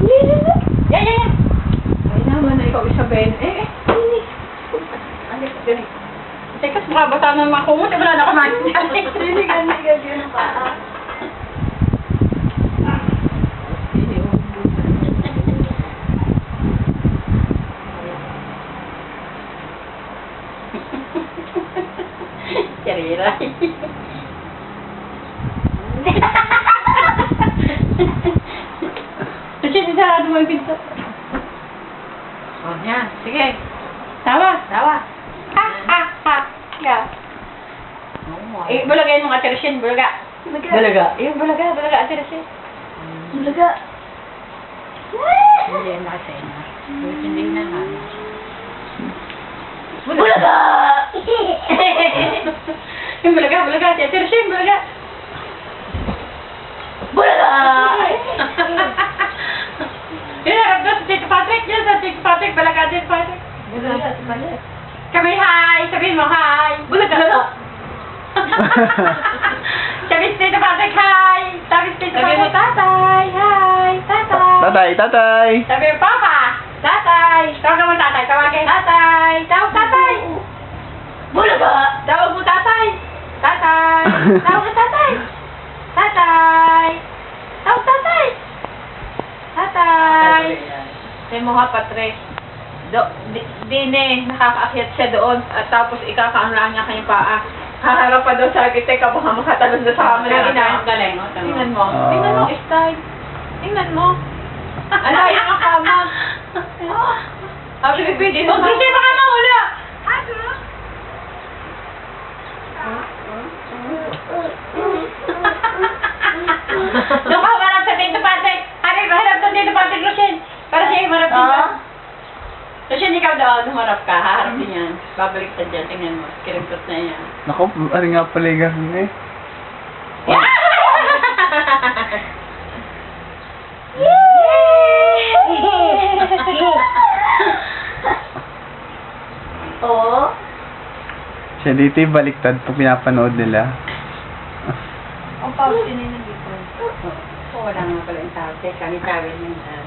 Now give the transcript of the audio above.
Yan, yan, yan. Ay naman na ikaw Isabel. Ganit. Teka, baka na makumot. Wala na kumain. Ganyan ang paa. Charira. Kasi sarado mo yung pinto. Oh, yan. Sige. Tawa. Tawa. Ha, ha, ha. Yeah. Eh, bulagayin mo nga, Teresin. Bulaga. Bulaga. Yung bulaga. Bulaga, Teresin. Bulaga. Hindi, nakasay na. Hindi na nga. Bulaga! Yung bulaga, bulaga. Teresin, bulaga. Bulaga! Yun, harap doon sa Tito Patrick. Yun, sa Tito Patrick. Bulaga, Tito Patrick. Bulaga. Kami, hi! Sabihin mo, hi! Bulaga! Sabi si Tito Patrick, hi! Sabi si Tito Patrick, tatay! Hi! Tatay! Tatay, tatay! Sabi mo, papa! Tatay! Tawag mo tatay, tawagin. Tatay! Tawag tatay! Bulaga! Tawag mo tatay! Tatay! Tawag mo tatay! Tatay! Tawag tatay! Tatay! Say mo ha, Patrick. Dine, nakakaakyat siya doon at tapos ikakaanlaan niya kanyang paa. Haharap pa doon sa arkitek ka, baka makatalon doon sa kama ng ina. Galing, o. Tingnan mo. Tingnan mo, style. Tingnan mo. Ano yung kama? Sabi ni Pidi, huwag kasi baka mawala. Doon ka harap sa Tito Patrick. Harap doon Tito Patrick, Lucien. Para siya harap dito. Lucien, ikaw doon, humarap ka. Haharap din yan. Babalik ka dyan. Tingnan mo. Kirimpot na yan. Naku, ari nga pala yung ganun eh. Oo. Siya dito yung baliktad pag pinapanood nila. Ang pawis din dito. Wala nga pala yung sabi. Kami sabi niya.